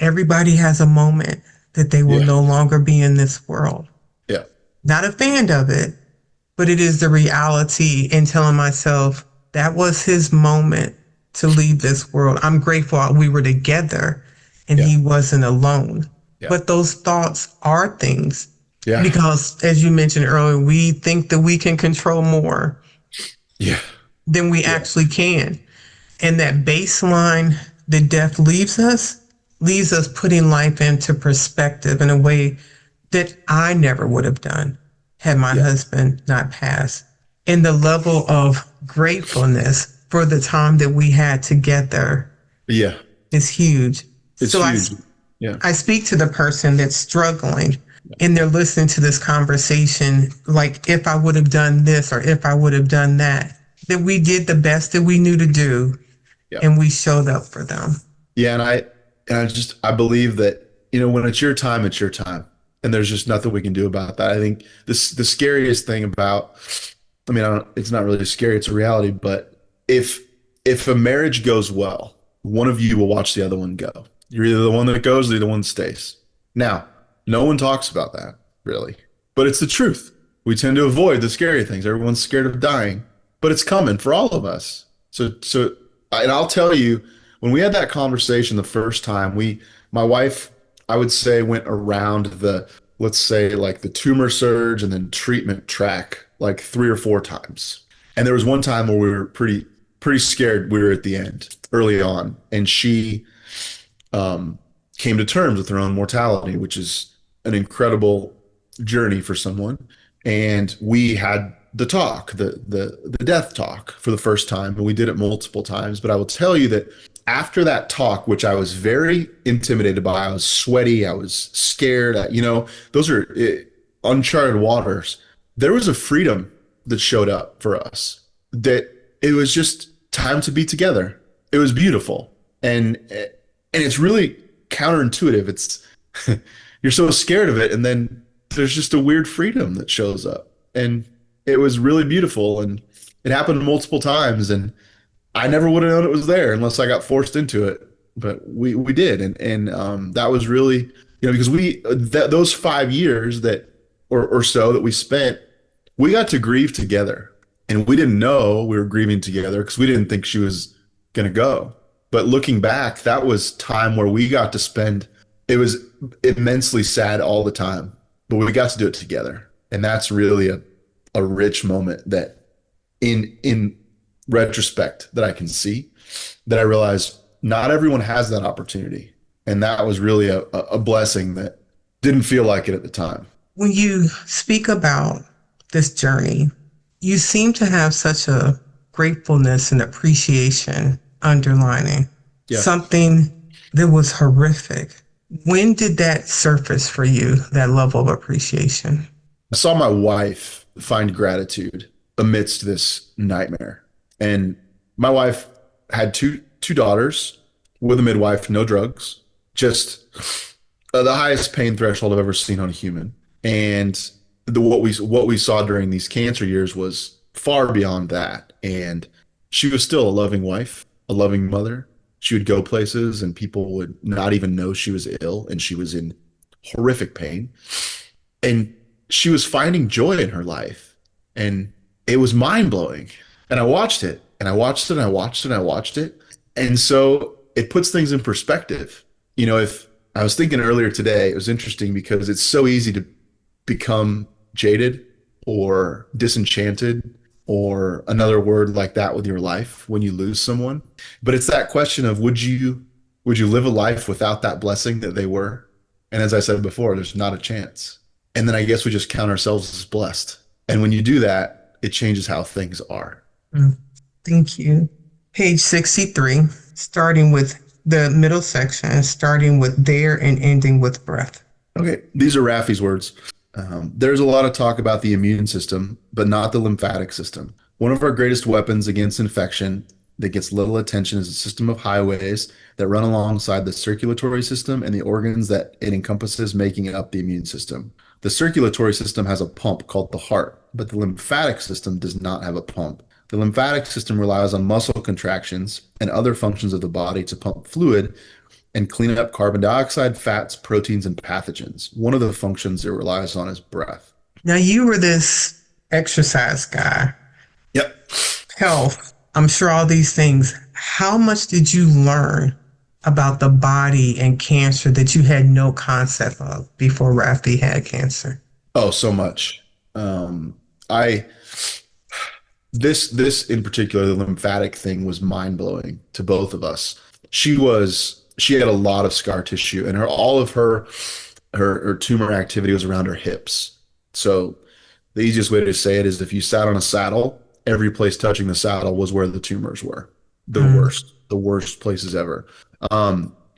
everybody has a moment that they will Yeah. no longer be in this world. Yeah. Not a fan of it, but it is the reality, and telling myself that was his moment to leave this world. I'm grateful we were together and Yeah. he wasn't alone. Yeah. But those thoughts are things, Yeah. because as you mentioned earlier, we think that we can control more Yeah. than we Yeah. actually can. And that baseline that death leaves us putting life into perspective in a way that I never would have done had my Yeah. husband not passed. And the level of gratefulness for the time that we had together Yeah. is huge. It's So huge. Yeah. I speak to the person that's struggling and they're listening to this conversation, like, if I would have done this or if I would have done that, that we did the best that we knew to do Yeah. and we showed up for them. Yeah. I believe that, when it's your time, it's your time. And there's just nothing we can do about that. I think the scariest thing about, it's not really scary, it's a reality, but if a marriage goes well, one of you will watch the other one go. You're either the one that goes or the one that stays. Now, no one talks about that, really. But it's the truth. We tend to avoid the scary things. Everyone's scared of dying, but it's coming for all of us. And I'll tell you, when we had that conversation the first time, my wife, I would say, went around let's say, like the tumor surge and then treatment track like 3 or 4 times. And there was one time where we were pretty scared. We were at the end early on, and she came to terms with her own mortality, which is an incredible journey for someone. And we had the talk, the death talk for the first time, and we did it multiple times. But I will tell you that after that talk, which I was very intimidated by, I was sweaty, I was scared, those are uncharted waters. There was a freedom that showed up for us, that it was just time to be together. It was beautiful. And it's really counterintuitive. It's you're so scared of it, and then there's just a weird freedom that shows up. And it was really beautiful, and it happened multiple times, and I never would have known it was there unless I got forced into it. But we did, and that was really, because those 5 years that or so that we spent, we got to grieve together, and we didn't know we were grieving together because we didn't think she was gonna go. But looking back, that was time where we got to spend. It was immensely sad all the time, but we got to do it together, and that's really a rich moment that, in retrospect, that I can see, that I realized not everyone has that opportunity, and that was really a blessing that didn't feel like it at the time. When you speak about this journey, you seem to have such a gratefulness and appreciation underlining Yeah. something that was horrific. When did that surface for you, that level of appreciation? I saw my wife find gratitude amidst this nightmare. And my wife had two daughters with a midwife, no drugs, just the highest pain threshold I've ever seen on a human. And what we saw during these cancer years was far beyond that. And she was still a loving wife, a loving mother. She would go places and people would not even know she was ill, and she was in horrific pain. And she was finding joy in her life. And it was mind blowing. And I watched it, and I watched it, and I watched it, and I watched it. And so it puts things in perspective. If I was thinking earlier today, it was interesting because it's so easy to become jaded or disenchanted or another word like that with your life when you lose someone. But it's that question of, would you live a life without that blessing that they were? And as I said before, there's not a chance. And then I guess we just count ourselves as blessed. And when you do that, it changes how things are. Thank you. Page 63, starting with the middle section, starting with there and ending with breath. Okay, these are Raffi's words. There's a lot of talk about the immune system, but not the lymphatic system. One of our greatest weapons against infection that gets little attention is a system of highways that run alongside the circulatory system and the organs that it encompasses, making up the immune system. The circulatory system has a pump called the heart, but the lymphatic system does not have a pump. The lymphatic system relies on muscle contractions and other functions of the body to pump fluid and clean up carbon dioxide, fats, proteins, and pathogens. One of the functions it relies on is breath. Now, you were this exercise guy, Yep. health, I'm sure all these things. How much did you learn about the body and cancer that you had no concept of before Rafi had cancer? Oh, so much. I this in particular, the lymphatic thing was mind blowing to both of us. She had a lot of scar tissue, and all of her tumor activity was around her hips. So the easiest way to say it is if you sat on a saddle, every place touching the saddle was where the tumors were. The worst places ever.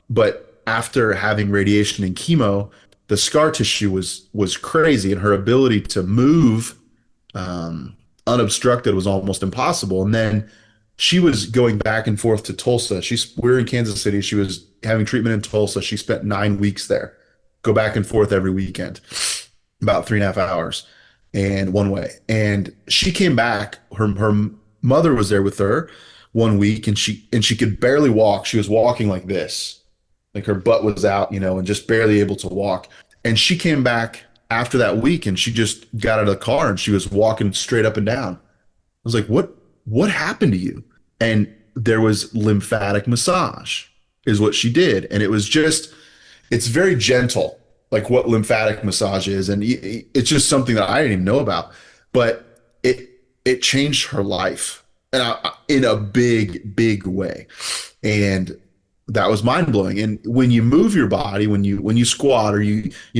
But after having radiation and chemo, the scar tissue was crazy, and her ability to move unobstructed was almost impossible. And then she was going back and forth to Tulsa. We were in Kansas City. She was having treatment in Tulsa. She spent 9 weeks there, go back and forth every weekend, about 3.5 hours and one way. And she came back. Her mother was there with her one week, and she could barely walk. She was walking like this, like her butt was out, and just barely able to walk. And she came back after that week, and she just got out of the car and she was walking straight up and down. I was like, what happened to you? And there was lymphatic massage is what she did. And it's very gentle, like what lymphatic massage is. And it's just something that I didn't even know about, but it changed her life in a big, big way. And that was mind blowing. And when you move your body, when you squat or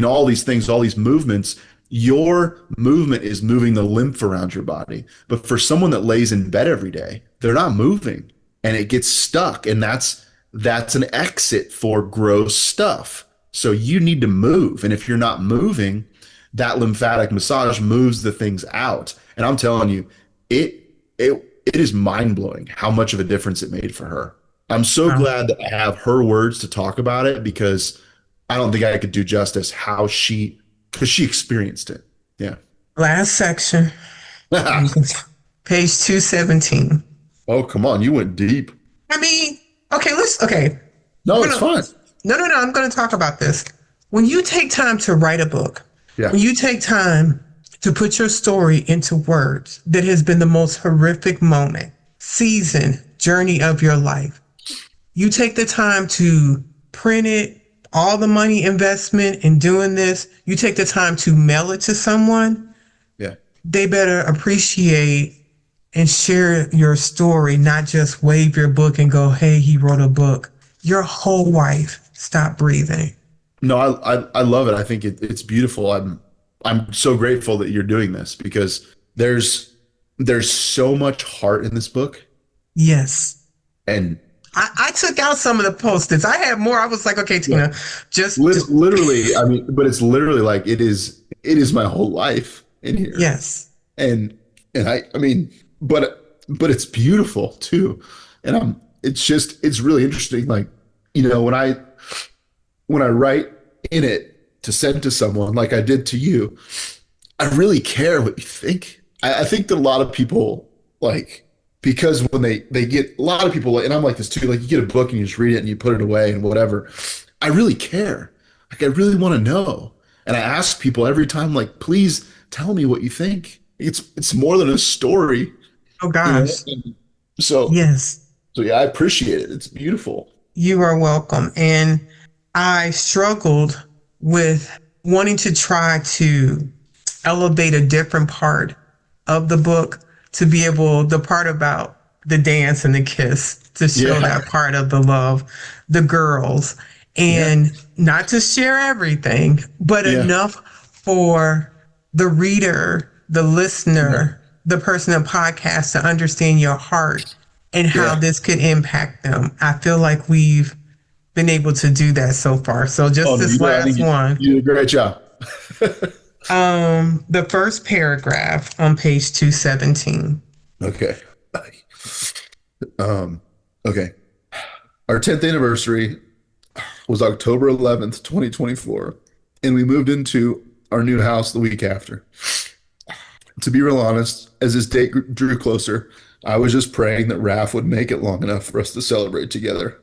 all these things, all these movements, your movement is moving the lymph around your body. But for someone that lays in bed every day, they're not moving, and it gets stuck. And that's an exit for gross stuff. So you need to move. And if you're not moving, that lymphatic massage moves the things out. And I'm telling you, it is mind blowing how much of a difference it made for her. I'm so glad that I have her words to talk about it, because I don't think I could do justice because she experienced it. Yeah. Last section, page 217. Oh, come on. You went deep. I mean, okay. No, it's fine. No. I'm going to talk about this. When you take time to write a book, Yeah. when you take time to put your story into words that has been the most horrific moment, season, journey of your life, you take the time to print it, all the money investment in doing this, you take the time to mail it to someone, Yeah. they better appreciate and share your story, not just wave your book and go, hey, he wrote a book. Your whole life stopped breathing. No, I love it. I think it's beautiful. I'm so grateful that you're doing this, because there's so much heart in this book. Yes. And I took out some of the post-its. I had more. I was like, okay, Tina, just literally, I mean, but it's literally like it is my whole life in here. Yes. And I mean, but it's beautiful too. And it's really interesting. Like, when I write in it to send to someone like I did to you, I really care what you think. I think that a lot of people, like, because when they get, a lot of people, and I'm like this too, like you get a book and you just read it and you put it away and whatever. I really care. Like, I really want to know. And I ask people every time, like, please tell me what you think. It's more than a story. Oh gosh. So yes. So yeah, I appreciate it. It's beautiful. You are welcome. And I struggled with wanting to try to elevate a different part of the book, to be able, the part about the dance and the kiss, to show that part of the love, the girls, and not to share everything, but enough for the reader, the listener, the person in podcast to understand your heart and how this could impact them. I feel like we've been able to do that so far. So just this last one. You did a great job. The first paragraph on page 217. Okay. Okay. Our 10th anniversary was October 11th, 2024, and we moved into our new house the week after. To be real honest, as this date drew closer, I was just praying that Raph would make it long enough for us to celebrate together.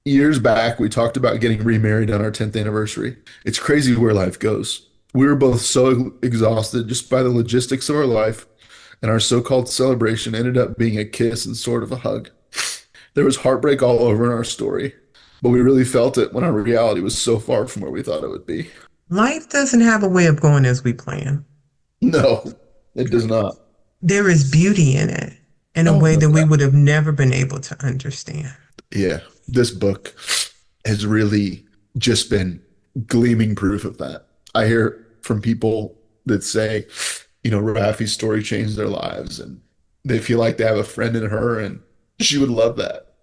years back, we talked about getting remarried on our 10th anniversary. It's crazy where life goes. We were both so exhausted just by the logistics of our life, and our so-called celebration ended up being a kiss and sort of a hug. There was heartbreak all over in our story, but we really felt it when our reality was so far from where we thought it would be. Life doesn't have a way of going as we plan. No, it does not. There is beauty in it in a Oh, way no that we doubt. would have never been able to understand. Yeah, this book has really just been gleaming proof of that. I hear from people that say, Rafi's story changed their lives and they feel like they have a friend in her and she would love that.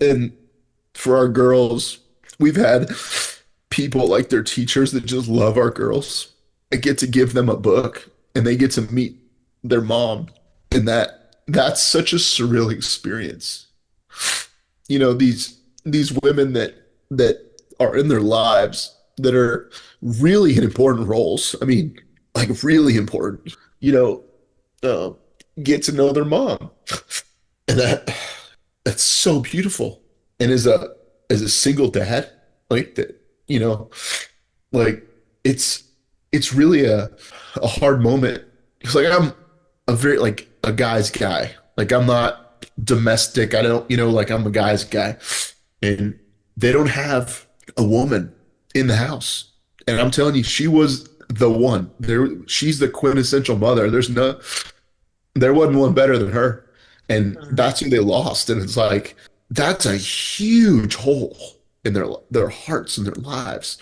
And for our girls, we've had people like their teachers that just love our girls. I get to give them a book and they get to meet their mom. And that's such a surreal experience. These women that are in their lives that are really in important roles. I mean, like really important. Uh, get to know their mom, and that's so beautiful. And as a single dad, like that, like it's really a hard moment because like I'm a very like a guy's guy. Like I'm not domestic. I don't, like I'm a guy's guy. And they don't have a woman in the house. And I'm telling you, she was the one. She's the quintessential mother. There wasn't one better than her. And that's who they lost. And it's like that's a huge hole in their hearts and their lives.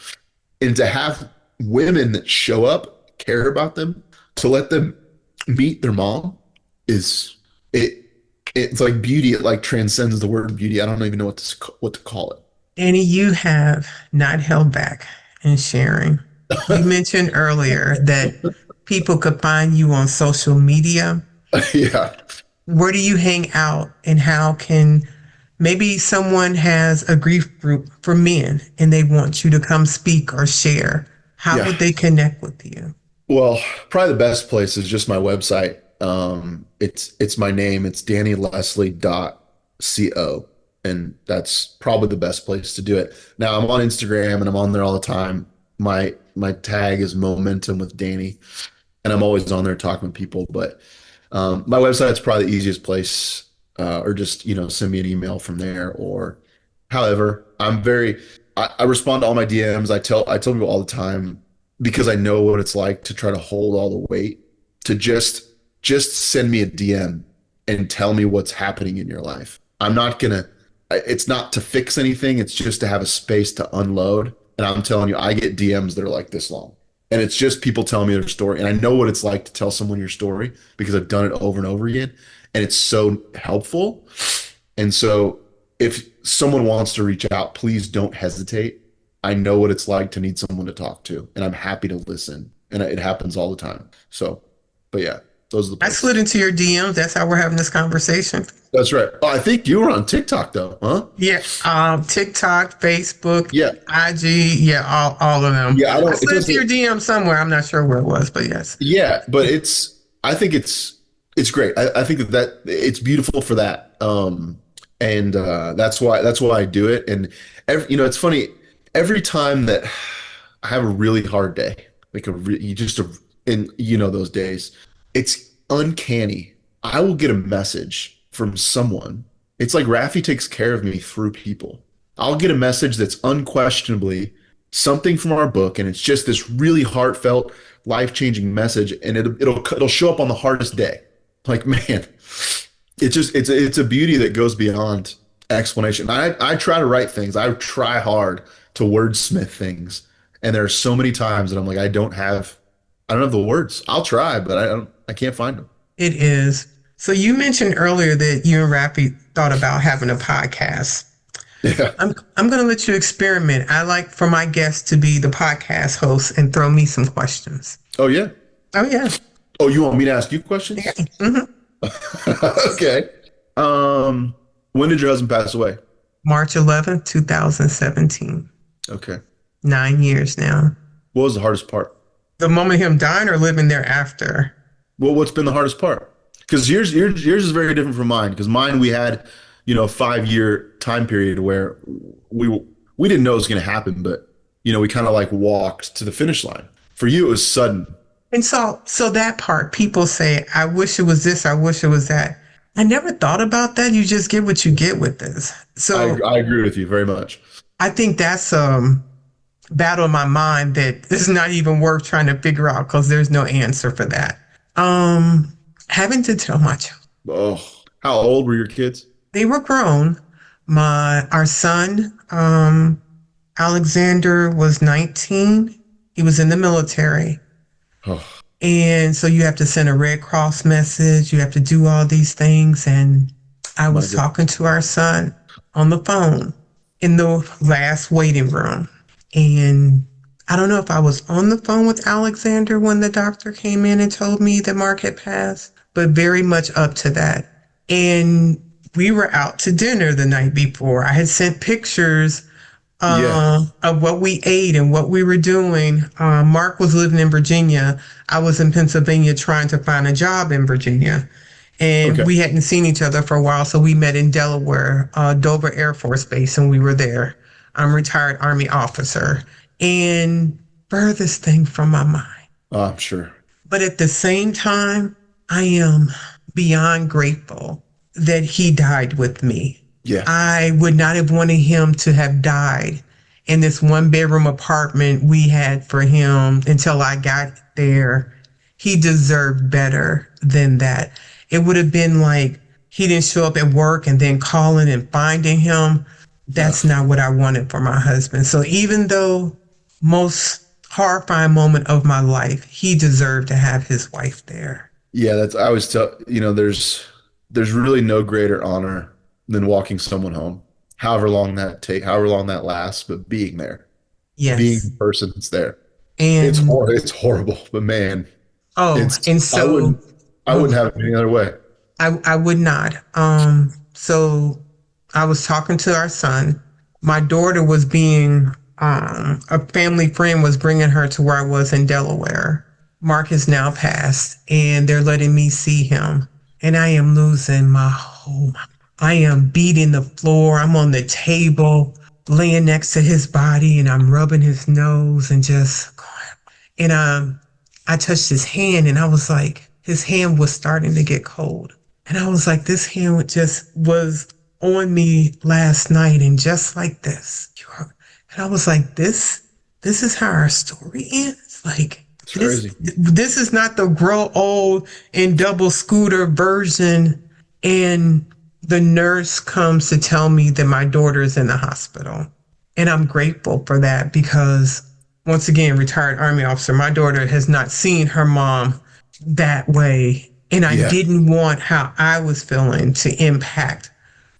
And to have women that show up, care about them, to let them meet their mom is it it's like beauty. It like transcends the word beauty. I don't even know what to call it. Annie, you have not held back in sharing. You mentioned earlier that people could find you on social media. Yeah. Where do you hang out and how can maybe someone has a grief group for men and they want you to come speak or share? How Yeah. would they connect with you? Well, probably the best place is just my website. It's my name. It's DannyLesslie.co. And that's probably the best place to do it. Now I'm on Instagram and I'm on there all the time. My tag is Momentum with Danny, and I'm always on there talking with people. But my website's probably the easiest place, or just send me an email from there. Or, however, I respond to all my DMs. I tell people all the time because I know what it's like to try to hold all the weight. To just send me a DM and tell me what's happening in your life. I'm not gonna. It's not to fix anything. It's just to have a space to unload. And I'm telling you, I get DMs that are like this long. And it's just people telling me their story. And I know what it's like to tell someone your story because I've done it over and over again. And it's so helpful. And so if someone wants to reach out, please don't hesitate. I know what it's like to need someone to talk to, and I'm happy to listen. And it happens all the time. So, but yeah, those are the I places. slid into your DMs. That's how we're having this conversation. That's right. Oh, I think you were on TikTok though, huh? Yeah, TikTok, Facebook, Yeah. IG, yeah, all of them. Yeah, I I don't, it slid into your doesn't, DM somewhere. I'm not sure where it was, but yes. yeah, but I think it's great. I think that it's beautiful for that. And that's why I do it. And it's funny, every time that I have a really hard day, like those days, it's uncanny. I will get a message from someone. It's like Rafi takes care of me through people. I'll get a message that's unquestionably something from our book, and it's just this really heartfelt, life-changing message, and it'll show up on the hardest day. Like, man, it's a beauty that goes beyond explanation. I try to write things. I try hard to wordsmith things, and there are so many times that I'm like, I don't have the words. I'll try, but I can't find them. It is. So you mentioned earlier that you and Rafi thought about having a podcast. Yeah. I'm going to let you experiment. I like for my guests to be the podcast host and throw me some questions. Oh yeah. Oh, yeah. Oh, you want me to ask you questions? Yeah. Mhm. Okay. When did your husband pass away? March 11th, 2017. Okay. 9 years now. What was the hardest part? The moment of him dying or living thereafter? Well, what's been the hardest part? Because yours is very different from mine. Because mine, we had, a 5 year time period where we we didn't know it was going to happen, but we kind of like walked to the finish line. For you, it was sudden. And so that part, people say, I wish it was this, I wish it was that. I never thought about that. You just get what you get with this. So I agree with you very much. I think that's battle in my mind that is not even worth trying to figure out because there's no answer for that. Having to tell my children. Oh, how old were your kids? They were grown. Our son, Alexander, was 19. He was in the military. Oh, And so you have to send a Red Cross message. You have to do all these things. And I was talking to our son on the phone in the last waiting room. And I don't know if I was on the phone with Alexander when the doctor came in and told me that Mark had passed, but very much up to that. And we were out to dinner the night before. I had sent pictures of what we ate and what we were doing. Mark was living in Virginia. I was in Pennsylvania trying to find a job in Virginia. And we hadn't seen each other for a while, so we met in Delaware, Dover Air Force Base, and we were there. I'm a retired Army officer. And furthest thing from my mind. Oh, I'm sure. But at the same time, I am beyond grateful that he died with me. Yeah. I would not have wanted him to have died in this 1-bedroom apartment we had for him until I got there. He deserved better than that. It would have been like he didn't show up at work and then calling and finding him. That's not what I wanted for my husband. So even though most horrifying moment of my life, he deserved to have his wife there. Yeah, I always tell, there's really no greater honor than walking someone home, however long that lasts, but being there. Yes. Being the person that's there. And it's horrible, but man. And so I wouldn't have it any other way. I would not. So I was talking to our son. My daughter was a family friend was bringing her to where I was in Delaware. Mark has now passed and they're letting me see him. And I am losing my whole mind. I am beating the floor. I'm on the table, laying next to his body, and I'm rubbing his nose and just going. And I touched his hand, and I was like, his hand was starting to get cold. And I was like, this hand just was on me last night, and just like this. And I was like, this is how our story ends? Like, it's crazy. This is not the grow old and double scooter version. And the nurse comes to tell me that my daughter is in the hospital. And I'm grateful for that because, once again, retired Army officer, my daughter has not seen her mom that way. And I didn't want how I was feeling to impact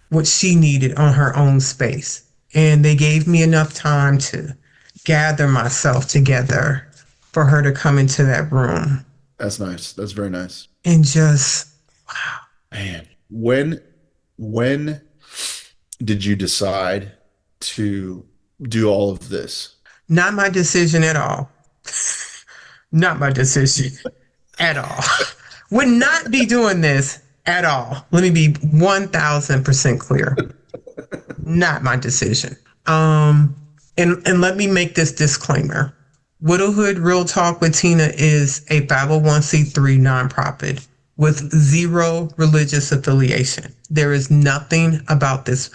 what she needed on her own space. And they gave me enough time to gather myself together for her to come into that room. That's nice. That's very nice. And just, wow. Man, when did you decide to do all of this? Not my decision at all. Not my decision at all. Would not be doing this at all. Let me be 1,000% clear. Not my decision. And let me make this disclaimer. Widowhood Real Talk with Tina is a 501c3 nonprofit with zero religious affiliation. There is nothing about this.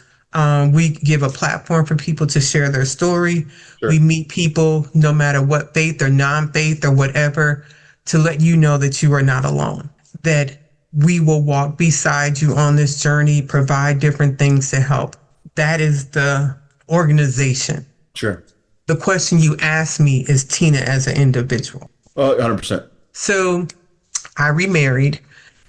We give a platform for people to share their story. Sure. We meet people no matter what faith or non-faith or whatever to let you know that you are not alone, that we will walk beside you on this journey, provide different things to help. That is the organization. Sure. The question you asked me is Tina as an individual. 100%. So I remarried,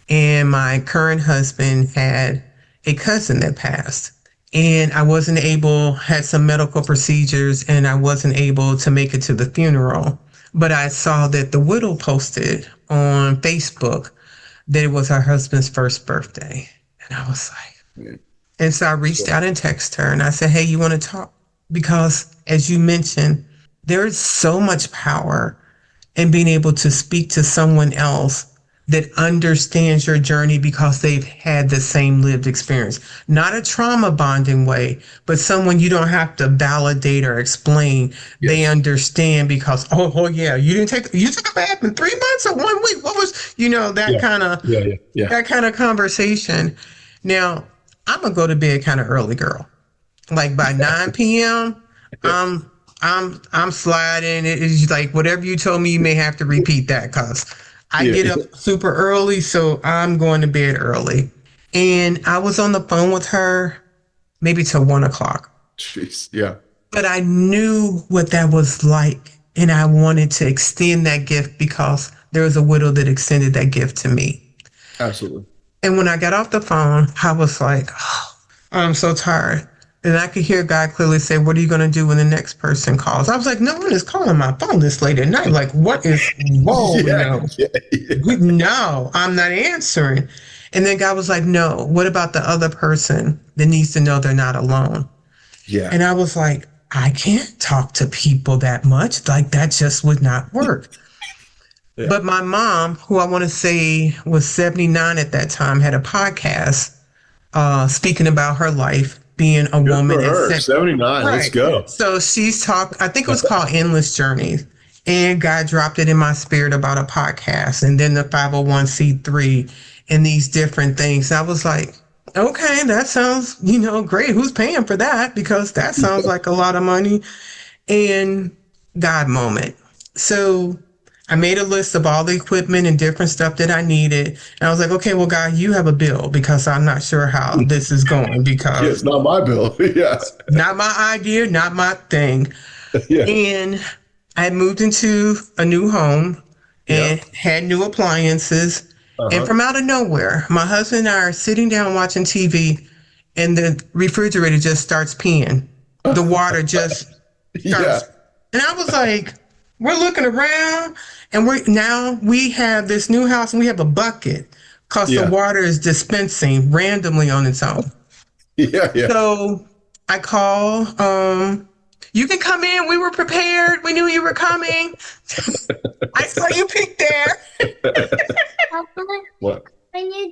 and my current husband had a cousin that passed. And I had some medical procedures, and I wasn't able to make it to the funeral. But I saw that the widow posted on Facebook that it was her husband's first birthday. And I was like, and so I reached out and texted her, and I said, hey, you want to talk? Because as you mentioned, there is so much power in being able to speak to someone else that understands your journey because they've had the same lived experience. Not a trauma bonding way, but someone you don't have to validate or explain. Yes. They understand because, oh yeah, you took a bath in 3 months or 1 week. What was, that kind of, that kind of conversation. Now, I'm gonna go to bed kind of early, girl. Like by 9 p.m., I'm sliding. It's like whatever you told me, you may have to repeat that because I get up super early, so I'm going to bed early. And I was on the phone with her maybe till 1 o'clock. Jeez, yeah. But I knew what that was like, and I wanted to extend that gift because there was a widow that extended that gift to me. Absolutely. And when I got off the phone, I was like, oh, I'm so tired. And I could hear God clearly say, what are you going to do when the next person calls? I was like, no one is calling my phone this late at night. Like, what is, whoa, no, I'm not answering. And then God was like, no, what about the other person that needs to know they're not alone? Yeah. And I was like, I can't talk to people that much. Like, that just would not work. Yeah. But my mom, who I want to say was 79 at that time, had a podcast speaking about her life being a woman. For her, 79, right. Let's go. So she's I think it was called Endless Journeys. And God dropped it in my spirit about a podcast and then the 501c3 and these different things. I was like, okay, that sounds, great. Who's paying for that? Because that sounds like a lot of money. And God moment. So I made a list of all the equipment and different stuff that I needed. And I was like, okay, well, God, you have a bill because I'm not sure how this is going because it's not my bill. Yeah. Not my idea, not my thing. Yeah. And I had moved into a new home and had new appliances. And from out of nowhere, my husband and I are sitting down watching TV and the refrigerator just starts peeing. The water just starts. Yeah. And I was like, we're looking around and we have this new house and we have a bucket because the water is dispensing randomly on its own. Yeah. So I call, you can come in. We were prepared. We knew you were coming. I saw you peek there. What? When you're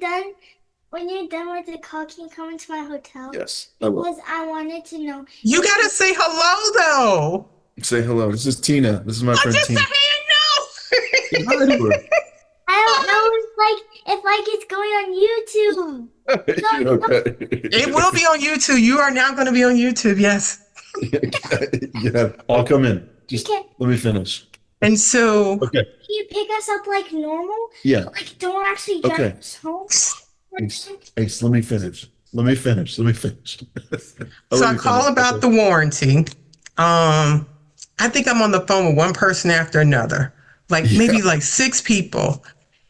done with the call, can you come into my hotel? Yes, I will. Because I wanted to know. You gotta say hello though. Say hello. This is Tina. This is my friend Tina. I don't know if it's going on YouTube. Okay. It will be on YouTube. You are now going to be on YouTube. Yes. Yeah. I'll come in. Just let me finish. And so. Okay. Can you pick us up like normal? Yeah. Like don't actually drive us home. Ace, let me finish. So I call about the warranty. I think I'm on the phone with one person after another, maybe 6 people.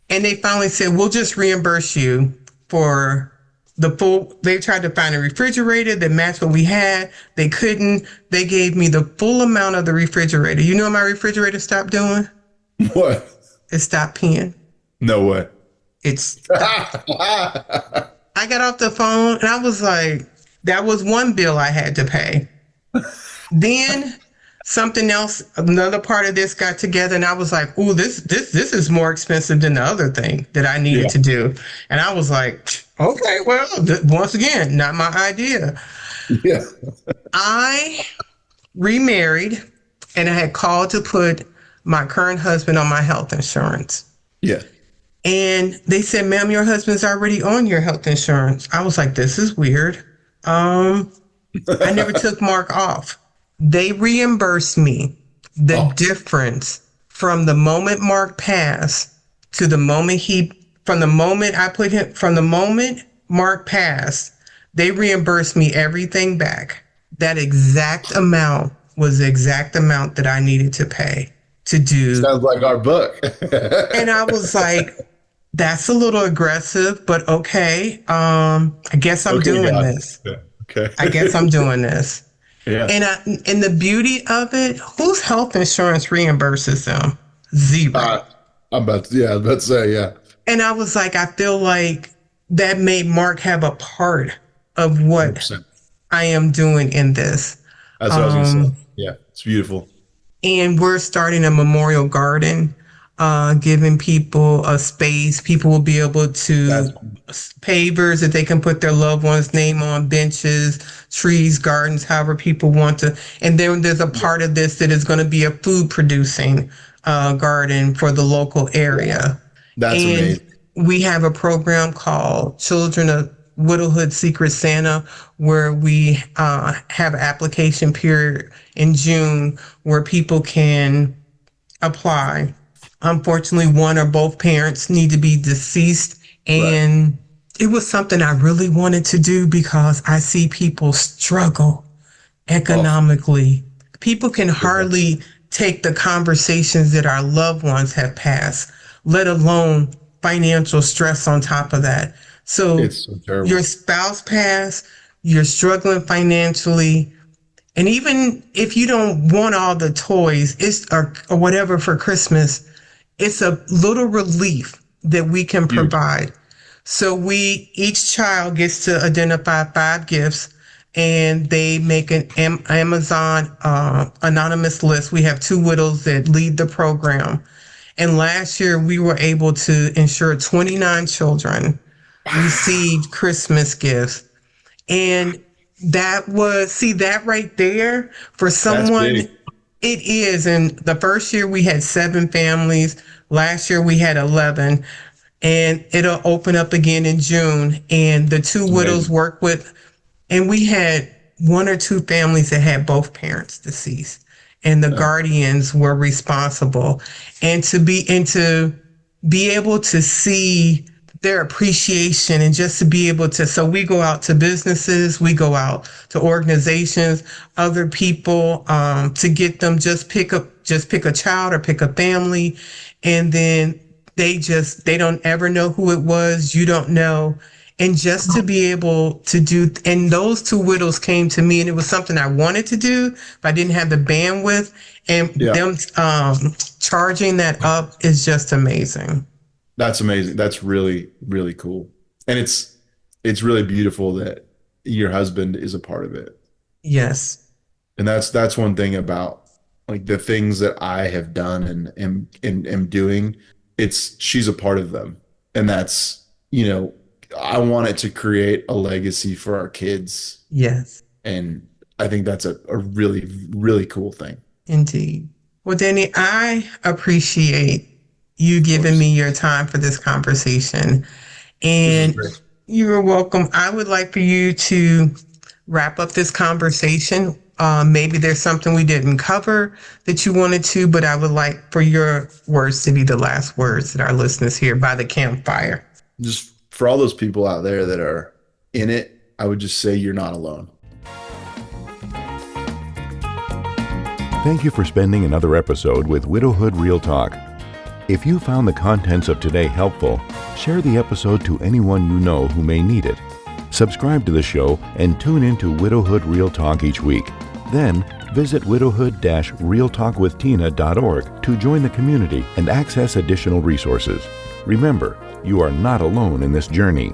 And they finally said, we'll just reimburse you for the full. They tried to find a refrigerator that matched what we had. They couldn't. They gave me the full amount of the refrigerator. You know what my refrigerator stopped doing? What? It stopped peeing. No way. It stopped. I got off the phone and I was like, that was one bill I had to pay. Then something else, another part of this got together and I was like, ooh, this is more expensive than the other thing that I needed to do. And I was like, okay, well, once again, not my idea. Yeah. I remarried and I had called to put my current husband on my health insurance. Yeah. And they said, ma'am, your husband's already on your health insurance. I was like, this is weird. I never took Mark off. They reimbursed me the difference from the moment Mark passed to the moment from the moment Mark passed, they reimbursed me everything back. That exact amount was the exact amount that I needed to pay to do. Sounds like our book. And I was like, that's a little aggressive, but okay. I guess I'm doing this. Yeah. Okay. I guess I'm doing this. Yeah. And the beauty of it, whose health insurance reimburses them? Zero. I'm about to say, yeah. And I was like, I feel like that made Mark have a part of what 100%. I am doing in this. That's what I was going to say. Yeah, it's beautiful. And we're starting a memorial garden giving people a space. People will be able to pavers that they can put their loved one's name on, benches, trees, gardens, however people want to. And then there's a part of this that is going to be a food producing garden for the local area. That's And amazing. we have a program called Children of Widowhood Secret Santa, where we have an application period in June where people can apply. Unfortunately, one or both parents need to be deceased. And it was something I really wanted to do because I see people struggle economically. People can hardly take the conversations that our loved ones have passed, let alone financial stress on top of that. So It's so terrible. your spouse passed, you're struggling financially, and even if you don't want all the toys, or whatever for Christmas, it's a little relief that we can provide. So each child gets to identify 5 gifts, and they make an Amazon anonymous list. We have 2 widows that lead the program. And last year we were able to ensure 29 children received Christmas gifts. And that right there for someone, it is. And the first year we had 7 families. Last year we had 11. And it'll open up again in June. And the 2 widows work with, and we had 1 or 2 families that had both parents deceased. And the guardians were responsible. And to be able to see their appreciation, and just to be able to, so we go out to businesses, we go out to organizations, other people, to get them, just pick a child or pick a family, and then they don't ever know who it was, you don't know. And just to be able to do, and those 2 widows came to me, and it was something I wanted to do, but I didn't have the bandwidth, and them charging that up is just amazing. That's amazing. That's really, really cool. And it's really beautiful that your husband is a part of it. Yes. And that's one thing about like the things that I have done and am doing. She's a part of them. And that's, I want it to create a legacy for our kids. Yes. And I think that's a really, really cool thing. Indeed. Well, Danny, I appreciate you giving me your time for this conversation. And you're welcome. I would like for you to wrap up this conversation. Maybe there's something we didn't cover that you wanted to, but I would like for your words to be the last words that our listeners hear by the campfire. Just for all those people out there that are in it, I would just say you're not alone. Thank you for spending another episode with Widowhood Real Talk. If you found the contents of today helpful, share the episode to anyone you know who may need it. Subscribe to the show and tune into Widowhood Real Talk each week. Then visit widowhood-realtalkwithtina.org to join the community and access additional resources. Remember, you are not alone in this journey.